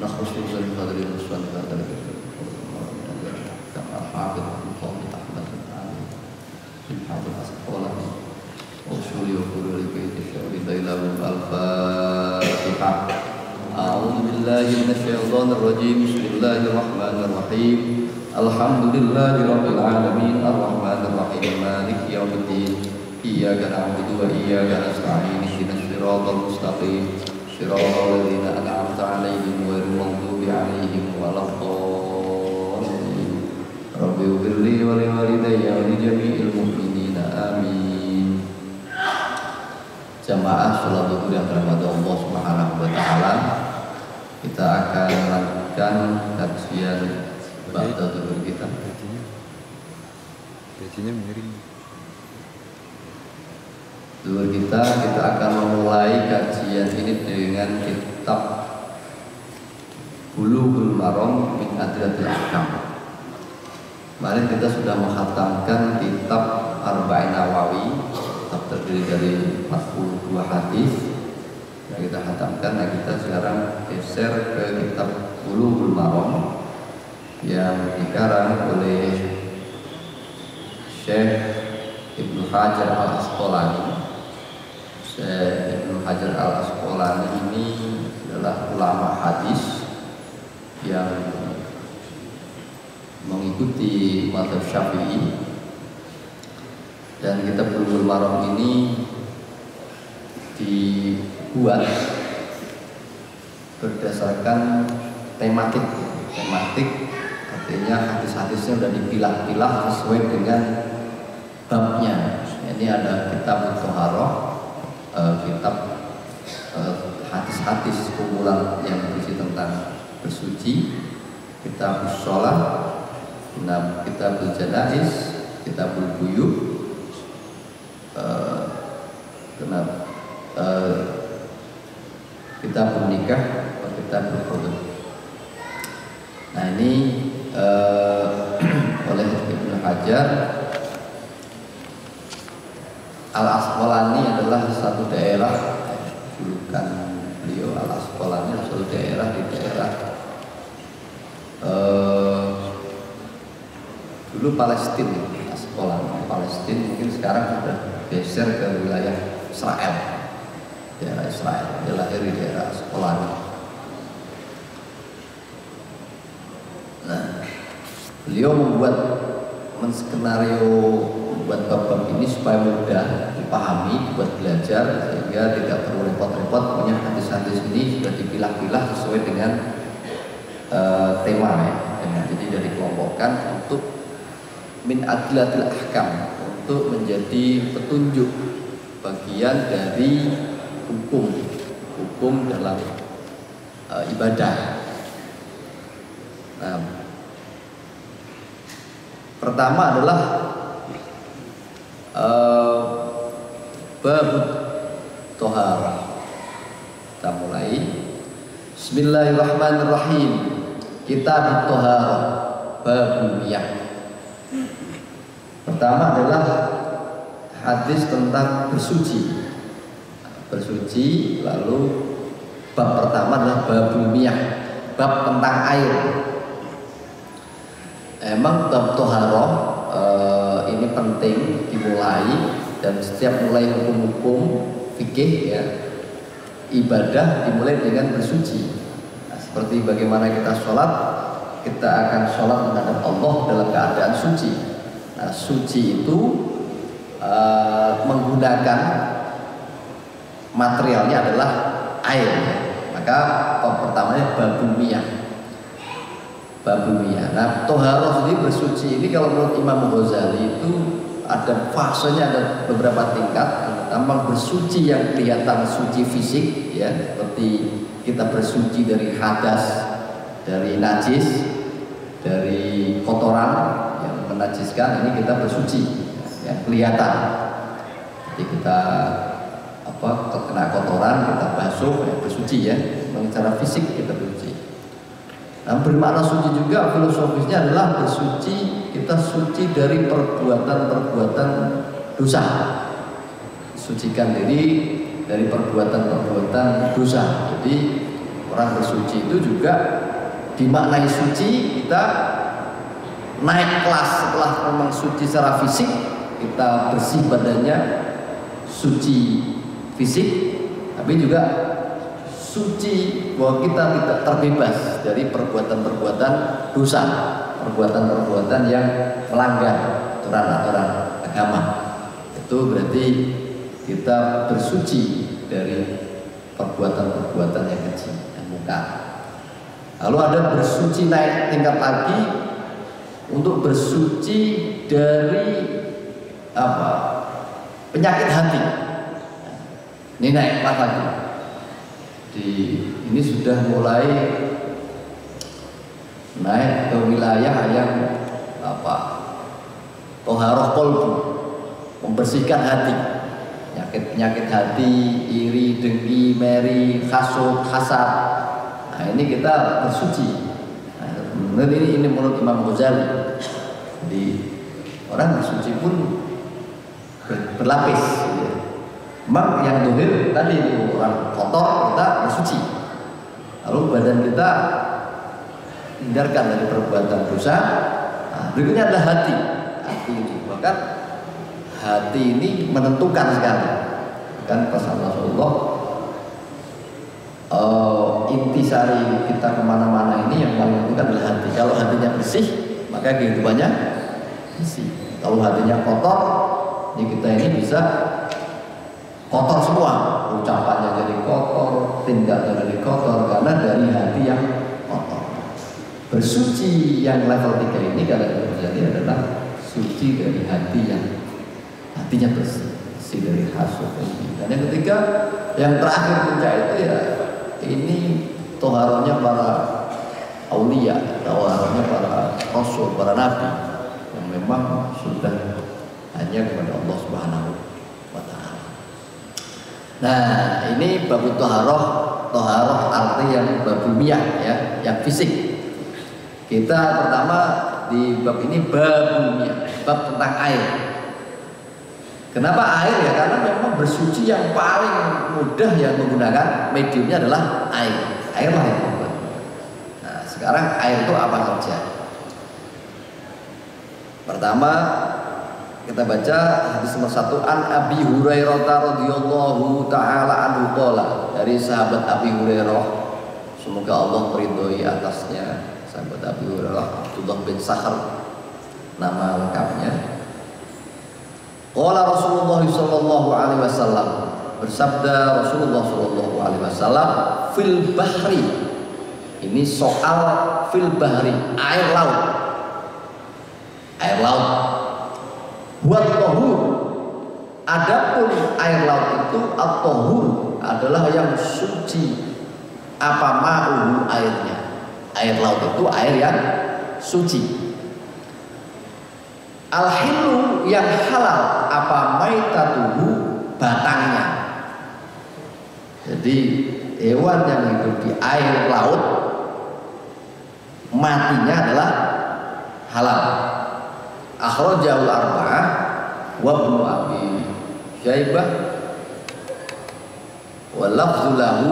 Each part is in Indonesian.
نخص بفضل الرسول هذا كما حافظ القوم أحمد العالم في حافظ أسقاله وأصولي وفروع البيت الشعري بينهم الفاتحة. أعوذ بالله من الشيطان الرجيم. بسم الله الرحمن الرحيم. الحمد لله رب العالمين الرحمن الرحيم مالك يوم الدين إياك نعبد وإياك نستعين اهدنا الصراط المستقيم صراط الذين أنعمت عليهم غير المغضوب عليهم ولا الضالين. رب اغفر لي ولوالدي ولجميع المؤمنين آمين. Jamaah sholat zuhur yang dirahmati Allah Subhanahu wa taala, kita akan melanjutkan kajian ba'da zuhur kita. Gajinya miring. Zuhur kita akan memulai kajian ini dengan kitab Bulughul Maram min Adillatil Ahkam. Kemarin kita sudah menghatamkan kitab Arba'in Nawawi, kitab terdiri dari 42 hadis. Yang kita hatamkan, nah kita sekarang geser ke kitab Bulughul Maram yang dikarang oleh Syekh Ibnu Hajar Al-Asqalani. Syekh Ibnu Hajar Al-Asqalani ini adalah ulama hadis yang mengikuti mazhab Syafi'i, dan kitab Bulughul Maram ini dibuat berdasarkan tematik. Artinya hadis-hadisnya sudah dipilah-pilah sesuai dengan babnya. Ini ada kitab Thaharah, kitab hadis-hadis kumpulan yang berisi tentang bersuci, kitab sholat, kitab janaiz, kitab buyut, kitab nikah, kitab khutbah. Nah ini oleh Ibnu Hajar Al-Asqalani adalah satu daerah, julukan beliau Al-Asqalani adalah satu daerah di daerah dulu Palestina. Asqalani Palestina, mungkin sekarang sudah geser ke wilayah Israel, daerah Israel. Dia lahir di daerah Asqalani. Nah, beliau membuat bab-bab ini supaya mudah dipahami, buat belajar, sehingga tidak perlu repot-repot. Punya hadis-hadis ini sudah dipilah-pilah sesuai dengan tema ya. Jadi sudah dikelompokkan untuk min adillatil ahkam, untuk menjadi petunjuk bagian dari hukum dalam ibadah. Nah, pertama adalah bab Thaharah. Kita mulai. Bismillahirrahmanirrahim. Kitab Thaharah, bab miyah. Pertama adalah hadis tentang bersuci. Lalu bab pertama adalah bab miyah, bab tentang air. Emang bab Thaharah ini penting dimulai, dan setiap mulai hukum-hukum fikih ya, ibadah dimulai dengan bersuci. Nah, seperti bagaimana kita sholat, kita akan sholat menghadap Allah dalam keadaan suci. Nah, suci itu menggunakan materialnya adalah air. Maka bab pertamanya babul miyah. Nah, Thaharah sendiri, bersuci ini kalau menurut Imam Ghazali itu ada fasenya, ada beberapa tingkat. Pertama, bersuci yang kelihatan suci fisik ya, seperti kita bersuci dari hadas, dari najis, dari kotoran yang menajiskan. Ini kita bersuci yang kelihatan. Jadi kita kena kotoran, kita basuh ya, bersuci ya. Secara fisik kita bersuci. Nah, bermakna suci juga filosofisnya adalah bersuci, kita suci dari perbuatan-perbuatan dosa. Sucikan diri dari perbuatan-perbuatan dosa. Jadi Orang bersuci itu juga dimaknai suci, kita naik kelas setelah memang suci secara fisik, kita bersih badannya, suci fisik, tapi juga suci bahwa kita tidak terbebas dari perbuatan-perbuatan dosa, perbuatan-perbuatan yang melanggar aturan-aturan agama. Itu berarti kita bersuci dari perbuatan-perbuatan yang kecil, yang mungkar. Lalu ada bersuci naik tingkat lagi untuk bersuci dari penyakit hati. Ini naik kelas lagi. Ini sudah mulai naik ke wilayah yang toharoh kolbu, membersihkan hati, penyakit hati, iri, dengki, meri, hasud, hasad. Nah ini kita bersuci. Nah, ini menurut Imam Ghazali. Jadi orang bersuci pun berlapis. Gitu. Memang yang dohir tadi itu orang kotor, kita bersuci. Lalu badan kita hindarkan dari perbuatan dosa. Nah, berikutnya adalah hati. Hati ini bahkan hati ini menentukan sekali. Kan pesan Rasulullah, intisari kita kemana-mana ini yang paling menentukan adalah hati. Kalau hatinya bersih, maka kehidupannya bersih. Kalau hatinya kotor, kita ini bisa kotor semua, ucapannya jadi kotor, tindakannya jadi kotor karena dari hati yang kotor. Bersuci yang level 3 ini kata Ghazali adalah suci dari hati yang hatinya bersih, bersih dari hasud. Dan yang ketiga, yang terakhir puncak itu ya ini toharohnya para aulia, toharohnya para rasul, para nabi yang memang sudah hanya kepada Allah Subhanahu wa Ta'ala. Nah, ini bab toharoh arti yang babumiyah ya, yang fisik. Kita pertama di bab ini babumiyah, bab tentang air. Kenapa air ya? Karena memang bersuci yang paling mudah yang menggunakan mediumnya adalah air. Air lah yang membuat. Nah, sekarang air itu apa saja? Pertama kita baca hadis nomor 1 an Abi Hurairah radhiyallahu taala anhu qala, dari sahabat Abi Hurairah, semoga Allah meridhoi atasnya. Sahabat Abi Hurairah Abdullah bin Sakhar nama lengkapnya. Qala Rasulullah sallallahu alaihi wasallam, bersabda Rasulullah sallallahu alaihi wasallam, fil bahri. Ini soal fil bahri, air laut. Air laut buat tohur. Adapun air laut itu at-tohur adalah yang suci. Apa ma'uhu airnya? Air laut itu air yang suci. Al-hilu yang halal, apa maitatuhu batangnya. Jadi hewan yang hidup di air laut matinya adalah halal. Akhrajahul arba'ah wa ibnu Abi Syaibah wa lafzu lahu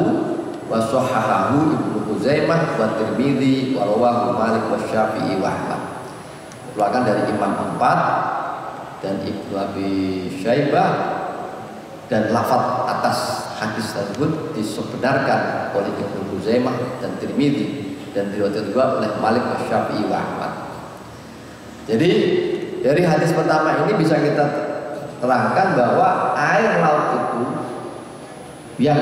wa sahahahu Ibnu Khuzaimah wa Tirmidzi wa rawahu Malik wa Syafi'i wa Ahmad. Keluarkan dari Imam 4 dan Ibnu Abi Syaibah, dan lafaz atas hadis tersebut disebenarkan oleh Ibnu Khuzaimah dan Tirmidzi dan diriwayatkan juga oleh Malik wa Syafi'i wa Ahmad. Jadi dari hadis pertama ini bisa kita terangkan bahwa air laut itu yang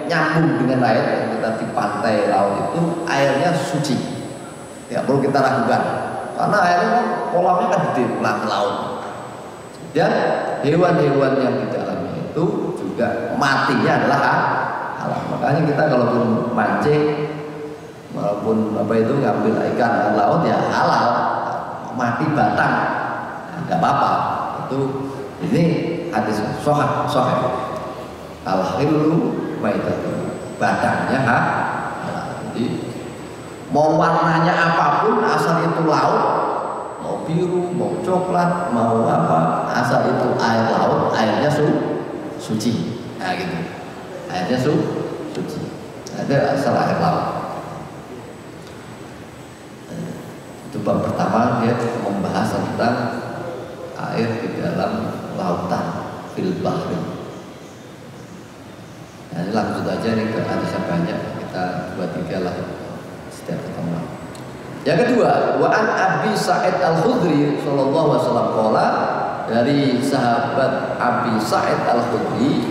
nyambung dengan air yang kita di pantai laut itu airnya suci, tidak perlu kita ragukan karena airnya kolamnya kan gede, kolam laut. Dan hewan-hewan yang di dalamnya itu juga matinya adalah halal. Makanya kita kalaupun mancing walaupun ngambil ikan laut ya halal, mati batang nggak apa-apa. Itu ini hadis sahih. Al-hilu maitatu, batangnya halal. Jadi mau warnanya apapun asal itu laut, mau biru, mau coklat, mau apa, asal itu air laut, airnya suci. Nah gitu, airnya suci. Ada asal air laut. Itu bab pertama, dia membahas tentang air di dalam lautan, fil bahri. Nah, ini langsung aja nih, ke hadisnya banyak, kita 2-3 lah setiap pertemuan. Yang kedua, wa an Abi Sa'id Al-Khudri sallallahu alaihi wasallam qala, dari sahabat Abi Sa'id Al-Khudri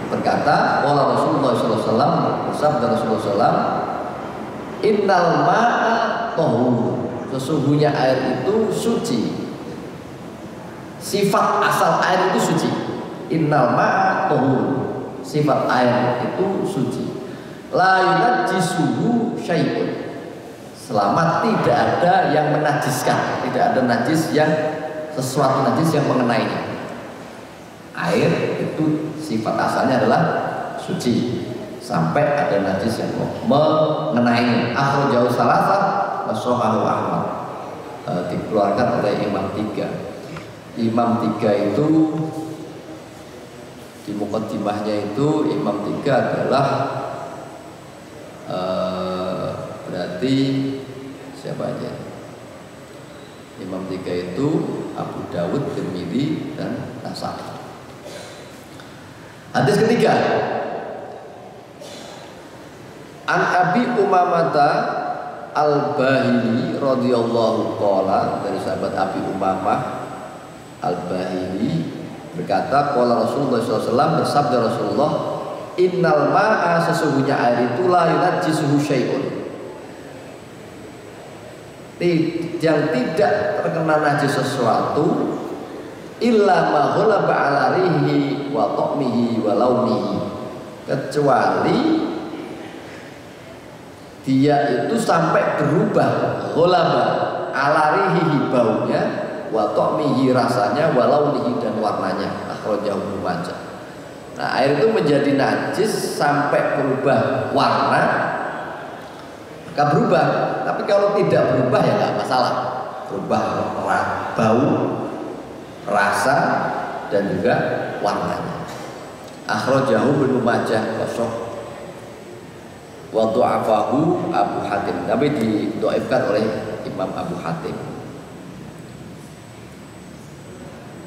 berkata, qala Rasulullah sallallahu alaihi wasallam, bersabda Rasulullah sallallahu alaihi wasallam, innal ma'a tahur, sesungguhnya air itu suci. Sifat asal air itu suci. Innal ma'a tahur, sifat air itu suci. La yunajjisuhu syai'un, selama tidak ada yang menajiskan, tidak ada najis yang sesuatu najis yang mengenainya. Air itu sifat asalnya adalah suci sampai ada najis yang mengenainya. Akhrajahu salasah wa shahahu Ahmad, dikeluarkan oleh Imam 3. Imam 3 itu di muqaddimahnya itu Imam 3 adalah berarti siapa aja? Imam 3 itu Abu Dawud, Tirmidzi, dan Nasai. Hadis ketiga, An Abi Umamata Al-Bahili radhiyallahu qala, dari sahabat Abi Umamah Al-Bahili berkata, qala Rasulullah SAW, bersabda Rasulullah, innal ma'a, sesungguhnya air itu la yunajjisuhu syai'un, yang tidak terkena najis sesuatu, illa ma ghalaba ala rihi wa ta'mihi wa launihi, kecuali dia itu sampai berubah, ghalaba ala rihi, baunya, wa ta'mihi, rasanya, wa launihi, dan warnanya. Akhrajahu Ibnu Majah. Nah, air itu menjadi najis sampai berubah warna, maka berubah. Tapi kalau tidak berubah ya nggak masalah. Berubah bau, rasa, dan juga warnanya. Akhrajahu Ibnu Majah wa dha'afahu Abu Hatim, tapi didhaifkan oleh Imam Abu Hatim.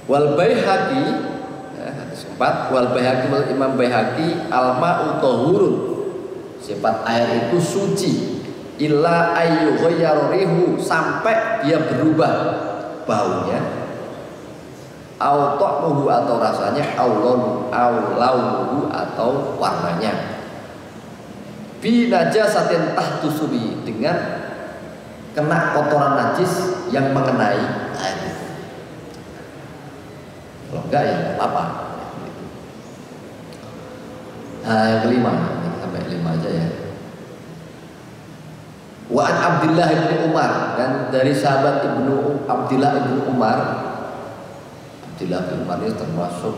Wal Baihaqi, hadis 4, wal Baihaqi, Imam Baihaqi, al-ma'u tahurun, sifat air itu suci, illa ayyughayyara rihu, sampai dia berubah baunya, au ta'muhu, atau rasanya, au launuhu, atau warnanya, bi najasatin tahtusuri, dengan kena kotoran najis yang mengenai air. Kalau enggak ya apa? Nah, yang kelima, sampai 5 aja ya. Wa an Abdullah bin Umar, dan dari sahabat Abdullah bin Umar. Abdullah bin Umar ini termasuk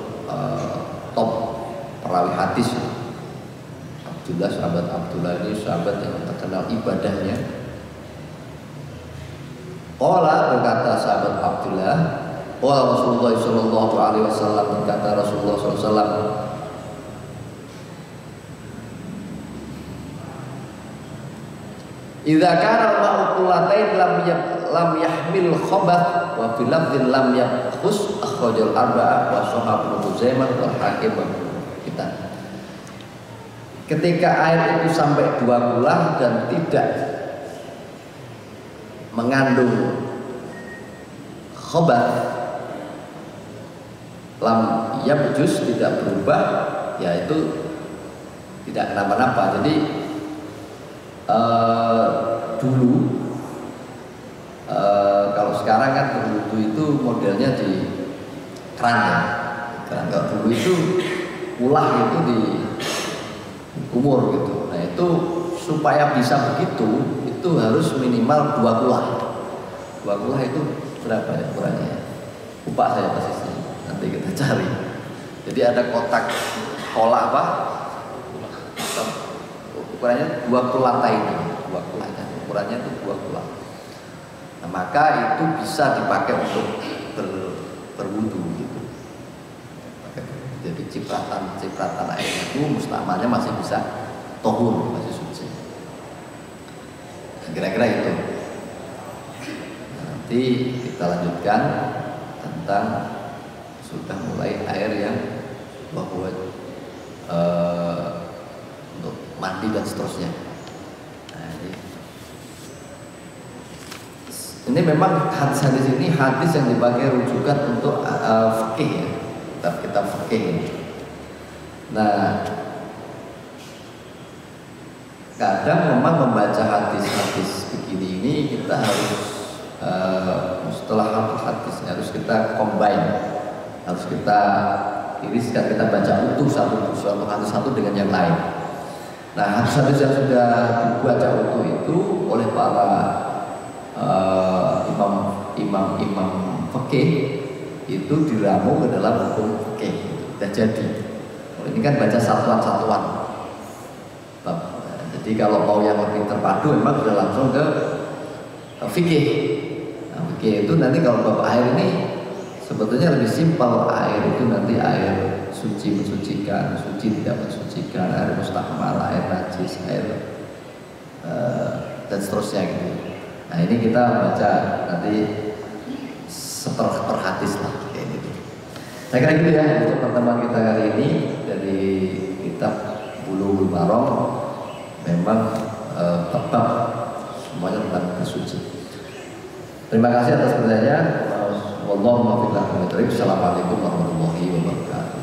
top perawi hadis. Sahabat Abdullah ini sahabat yang terkenal ibadahnya. Qala, berkata sahabat Abdullah, qala Rasulullah sallallahu alaihi wasallam, berkata Rasulullah sallallahu alaihi wasallam, idza kana ma'u qullatain lam yahmil khabath, wa fil lafdhin lam yakhus, akhrajal arba'ah wa sahab Ibnu Huzaimah wal Hakim kita. Ketika air itu sampai 2 kulah dan tidak mengandung khabath, lam yabjus, tidak berubah, yaitu tidak kenapa-napa. Jadi dulu kalau sekarang kan berwudu itu modelnya di keran ya. Kalau dulu itu kulah itu di umur gitu. Nah, itu supaya bisa begitu itu harus minimal 2 kulah. 2 kulah itu berapa ya ukurannya? Lupa saya persisnya. Nanti kita cari. Jadi ada kotak kola apa? Ukurannya 2 kulata ini. 2 kulata. Ukurannya itu 2 kulah. Nah, maka itu bisa dipakai untuk berwudu gitu. Jadi cipratan air itu mustamalnya masih bisa tohur, masih suci. Kira-kira itu. Nanti kita lanjutkan tentang sudah mulai air yang bahwa untuk mandi dan seterusnya. Nah, ini memang hadis-hadis ini hadis yang dipakai rujukan untuk fikih ya, kitab-kitab fikih ini. Nah, kadang memang membaca hadis-hadis begini ini kita harus setelah hadis harus kita combine, harus kita iriskan, kita baca utuh satu hadis satu dengan yang lain. Nah, hadis-hadis yang sudah dibaca utuh itu oleh para imam fikih itu diramu ke dalam hukum fikih, sudah jadi. Kalau ini kan baca satuan-satuan. Jadi kalau mau yang lebih terpadu memang sudah langsung ke fikih. Nah, fikih itu nanti kalau bab air ini sebetulnya lebih simpel. Air itu nanti air suci mensucikan, suci tidak mensucikan, air mustahmal, air najis, air dan seterusnya gitu. Nah, ini kita baca nanti per hadis lah kayak gitu. Saya kira gitu ya untuk pertemuan kita kali ini dari kitab Bulughul Maram. Memang tetap semuanya tentang bersuci. Terima kasih atas pertanyaannya. Wallahumma fiqh. Assalamualaikum warahmatullahi wabarakatuh.